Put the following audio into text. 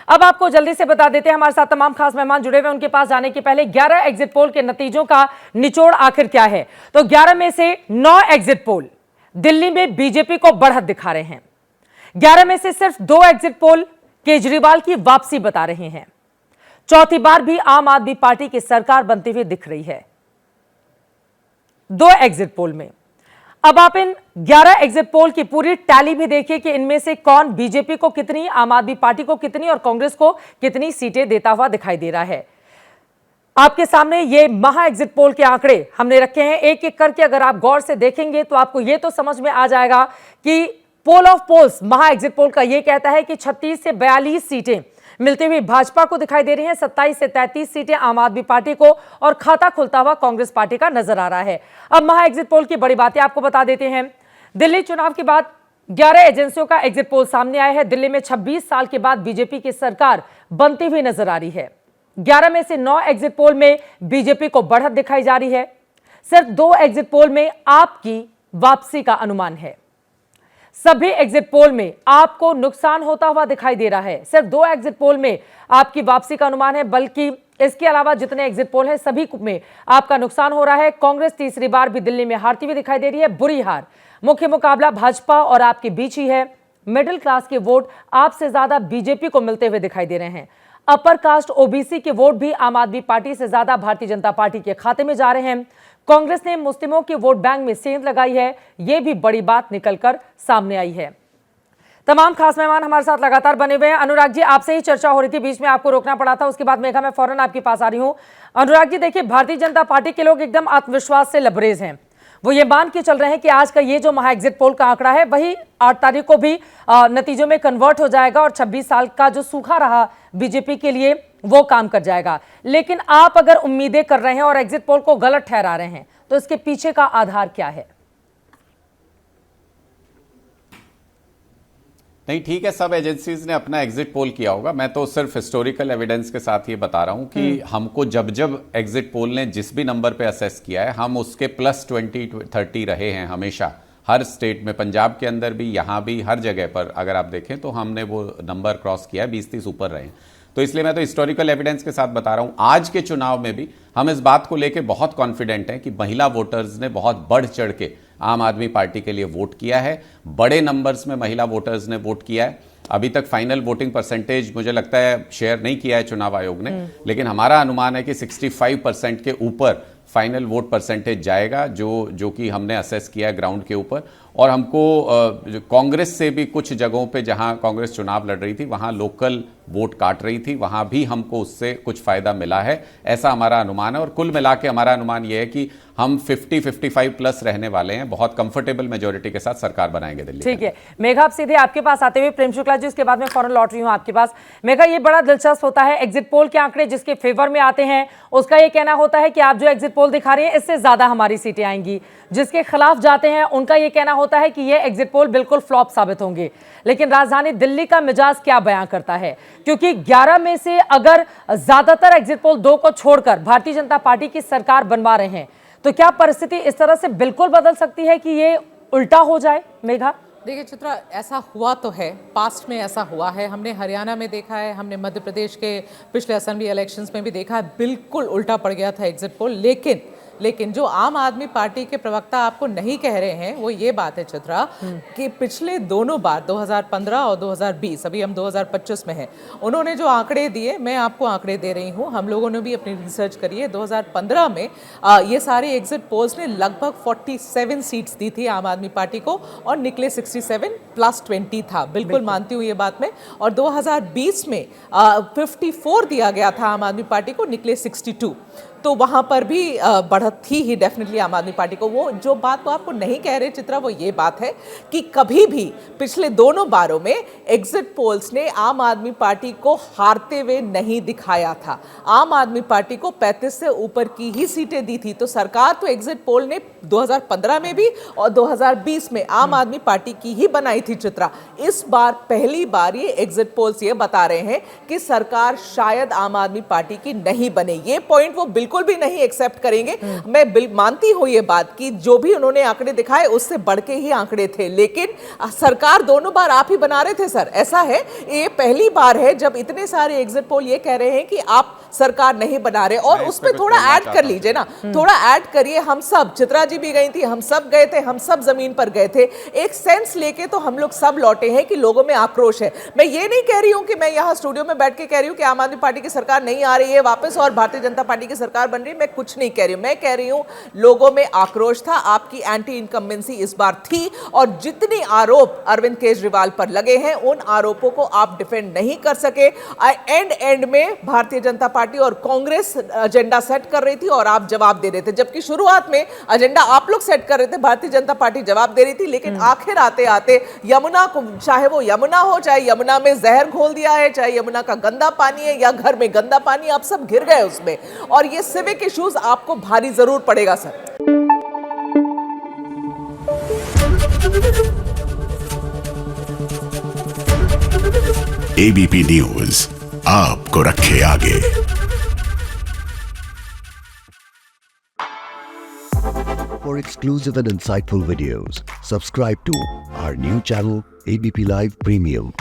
अब आपको जल्दी से बता देते हैं, हमारे साथ तमाम खास मेहमान जुड़े हुए हैं, उनके पास जाने के पहले 11 एग्जिट पोल के नतीजों का निचोड़ आखिर क्या है। तो 11 में से 9 एग्जिट पोल दिल्ली में बीजेपी को बढ़त दिखा रहे हैं। 11 में से सिर्फ 2 एग्जिट पोल केजरीवाल की वापसी बता रहे हैं। चौथी बार भी आम आदमी पार्टी की सरकार बनती हुई दिख रही है 2 एग्जिट पोल में। अब आप इन 11 एग्जिट पोल की पूरी टैली भी देखिए कि इनमें से कौन बीजेपी को कितनी, आम आदमी पार्टी को कितनी और कांग्रेस को कितनी सीटें देता हुआ दिखाई दे रहा है। आपके सामने ये महा एग्जिट पोल के आंकड़े हमने रखे हैं, एक एक करके अगर आप गौर से देखेंगे तो आपको यह तो समझ में आ जाएगा कि पोल ऑफ पोल्स महा एग्जिट पोल का यह कहता है कि 36 से 42 सीटें मिलती हुई भाजपा को दिखाई दे रही हैं, 27 से 33 सीटें आम आदमी पार्टी को और खाता खुलता हुआ कांग्रेस पार्टी का नजर आ रहा है। अब महा एग्जिट पोल की बड़ी बातें आपको बता देते हैं। दिल्ली चुनाव के बाद 11 एजेंसियों का एग्जिट पोल सामने आया है। दिल्ली में 26 साल के बाद बीजेपी की सरकार बनती हुई नजर आ रही है। 11 में से 9 एग्जिट पोल में बीजेपी को बढ़त दिखाई जा रही है। सिर्फ 2 एग्जिट पोल में आपकी वापसी का अनुमान है। सभी एग्जिट पोल में आपको नुकसान होता हुआ दिखाई दे रहा है। सिर्फ 2 एग्जिट पोल में आपकी वापसी का अनुमान है, बल्कि इसके अलावा जितने एग्जिट पोल हैं सभी में आपका नुकसान हो रहा है। कांग्रेस तीसरी बार भी दिल्ली में हारती हुई दिखाई दे रही है, बुरी हार। मुख्य मुकाबला भाजपा और आपके बीच ही है। मिडिल क्लास के वोट आपसे ज्यादा बीजेपी को मिलते हुए दिखाई दे रहे हैं। अपर कास्ट ओबीसी के वोट भी आम आदमी पार्टी से ज्यादा भारतीय जनता पार्टी के खाते में जा रहे हैं। कांग्रेस ने मुस्लिमों के वोट बैंक में सेंध लगाई है, यह भी बड़ी बात निकलकर सामने आई है। तमाम खास मेहमान हमारे साथ लगातार बने हुए हैं। अनुराग जी, आपसे ही चर्चा हो रही थी, बीच में आपको रोकना पड़ा था, उसके बाद मेघा मैं फौरन आपके पास आ रही हूं। अनुराग जी, देखिए, भारतीय जनता पार्टी के लोग एकदम आत्मविश्वास से लबरेज हैं। वो ये मान के चल रहे हैं कि आज का ये जो महा एग्जिट पोल का आंकड़ा है वही 8 तारीख को भी नतीजों में कन्वर्ट हो जाएगा और 26 साल का जो सूखा रहा बीजेपी के लिए वो काम कर जाएगा। लेकिन आप अगर उम्मीदें कर रहे हैं और एग्जिट पोल को गलत ठहरा रहे हैं तो इसके पीछे का आधार क्या है? नहीं, ठीक है, सब एजेंसीज ने अपना एग्जिट पोल किया होगा। मैं तो सिर्फ हिस्टोरिकल एविडेंस के साथ ये बता रहा हूं कि हमको जब जब एग्जिट पोल ने जिस भी नंबर पे असेस किया है, हम उसके +20-30 रहे हैं हमेशा, हर स्टेट में। पंजाब के अंदर भी, यहां भी, हर जगह पर अगर आप देखें तो हमने वो नंबर क्रॉस किया है, 20-30 ऊपर रहे हैं। तो इसलिए मैं तो हिस्टोरिकल एविडेंस के साथ बता रहा हूं। आज के चुनाव में भी हम इस बात को लेकर बहुत कॉन्फिडेंट हैं कि महिला वोटर्स ने बहुत बढ़ चढ़ के आम आदमी पार्टी के लिए वोट किया है। बड़े नंबर्स में महिला वोटर्स ने वोट किया है। अभी तक फाइनल वोटिंग परसेंटेज मुझे लगता है शेयर नहीं किया है चुनाव आयोग ने, लेकिन हमारा अनुमान है कि 65% के ऊपर फाइनल वोट परसेंटेज जाएगा, जो कि हमने असेस किया है ग्राउंड के ऊपर। और हमको कांग्रेस से भी कुछ जगहों पे जहां कांग्रेस चुनाव लड़ रही थी वहां लोकल वोट काट रही थी, वहां भी हमको उससे कुछ फायदा मिला है, ऐसा हमारा अनुमान है। और कुल मिला के हमारा अनुमान यह है कि हम 50-55 प्लस रहने वाले हैं। बहुत कंफर्टेबल मेजोरिटी के साथ सरकार बनाएंगे दिल्ली। ठीक है मेघा, आप सीधे आपके पास आते हुए प्रेम शुक्ला जी, उसके बाद में फौरन लौट रही हूं आपके पास। मेघा, ये बड़ा दिलचस्प होता है, एग्जिट पोल के आंकड़े जिसके फेवर में आते हैं उसका ये कहना होता है कि आप जो एग्जिट पोल दिखा रहे हैं इससे ज्यादा हमारी सीटें आएंगी। जिसके खिलाफ जाते हैं उनका ये कहना होता है कि ये एग्जिट पोल बिल्कुल फ्लॉप साबित होंगे। लेकिन राजधानी दिल्ली का मिजाज क्या बयां करता है? क्योंकि 11 में से अगर ज्यादातर एग्जिट पोल 2 को छोड़कर भारतीय जनता पार्टी की सरकार बनवा रहे हैं तो क्या परिस्थिति इस तरह से बिल्कुल बदल सकती है कि ये उल्टा हो जाए? मेघा, देखिए चित्रा, ऐसा हुआ तो है, पास्ट में ऐसा हुआ है। हमने हरियाणा में देखा है, हमने मध्य प्रदेश के पिछले असेंबली इलेक्शंस में भी देखा है, बिल्कुल उल्टा पड़ गया था एग्जिट पोल। लेकिन जो आम आदमी पार्टी के प्रवक्ता आपको नहीं कह रहे हैं वो ये बात है चित्रा कि पिछले दोनों बार 2015 और 2020, अभी हम 2025 में हैं, उन्होंने जो आंकड़े दिए, मैं आपको आंकड़े दे रही हूँ, हम लोगों ने भी अपनी रिसर्च करी है। 2015 में ये सारे एग्जिट पोल्स ने लगभग 47 सीट्स दी थी आम आदमी पार्टी को और निकले 67 + 20 था। बिल्कुल मानती हूँ ये बात मैं। और 2020 में 54 दिया गया था आम आदमी पार्टी को, निकले 62। तो वहाँ पर भी बढ़त थी ही डेफिनेटली आम आदमी पार्टी को। वो जो बात वो आपको नहीं कह रहे चित्रा, वो ये बात है कि कभी भी पिछले दोनों बारों में एग्जिट पोल्स ने आम आदमी पार्टी को हारते हुए नहीं दिखाया था। आम आदमी पार्टी को 35 से ऊपर की ही सीटें दी थी। तो सरकार तो एग्जिट पोल ने 2015 में भी और 2020 में आम आदमी पार्टी की ही बनाई थी चित्रा। इस बार पहली बार ये एग्जिट पोल्स ये बता रहे हैं कि सरकार शायद आम आदमी पार्टी की नहीं बने। ये पॉइंट वो बिल्कुल बिल्कुल भी नहीं एक्सेप्ट करेंगे। मैं मानती हूँ ये बात कि जो भी उन्होंने आंकड़े दिखाए उससे बढ़ के ही आंकड़े थे, लेकिन सरकार दोनों बार आप ही बना रहे थे सर। ऐसा है, ये पहली बार है जब इतने सारे एग्जिट पोल ये कह रहे हैं कि आप सरकार नहीं बना रहे, और उसमें थोड़ा ऐड कर लीजिए ना, थोड़ा ऐड करिए। हम सब, चित्रा जी भी गई थी, हम सब गए थे, हम सब जमीन पर गए थे, एक सेंस लेके तो हम लोग सब लौटे हैं कि लोगों में आक्रोश है। मैं ये नहीं कह रही हूं कि मैं यहां स्टूडियो में बैठ के कह रही हूं कि आम आदमी पार्टी की सरकार नहीं आ रही है वापस और भारतीय जनता पार्टी की सरकार बन रही है, मैं कुछ नहीं कह रही हूं। मैं कह रही हूं लोगों में आक्रोश था, आपकी एंटी इनकम्बेंसी इस बार थी, और जितने आरोप अरविंद केजरीवाल पर लगे हैं उन आरोपों को आप डिफेंड नहीं कर सके। एंड में भारतीय जनता पार्टी और कांग्रेस एजेंडा सेट कर रही थी और आप जवाब दे रहे थे, जबकि शुरुआत में एजेंडा आप लोग सेट कर रहे थे, भारतीय जनता पार्टी जवाब दे रही थी। लेकिन आखिर आते आते यमुना को, चाहे वो यमुना हो, चाहे यमुना में जहर घोल दिया है, चाहे यमुना का गंदा पानी है या घर में गंदा पानी, आप सब घिर गए उसमें, और ये सिविक इश्यूज आपको भारी जरूर पड़ेगा सर। एबीपी न्यूज आपको रखे आगे। For exclusive and insightful videos, subscribe to our new channel ABP Live Premium.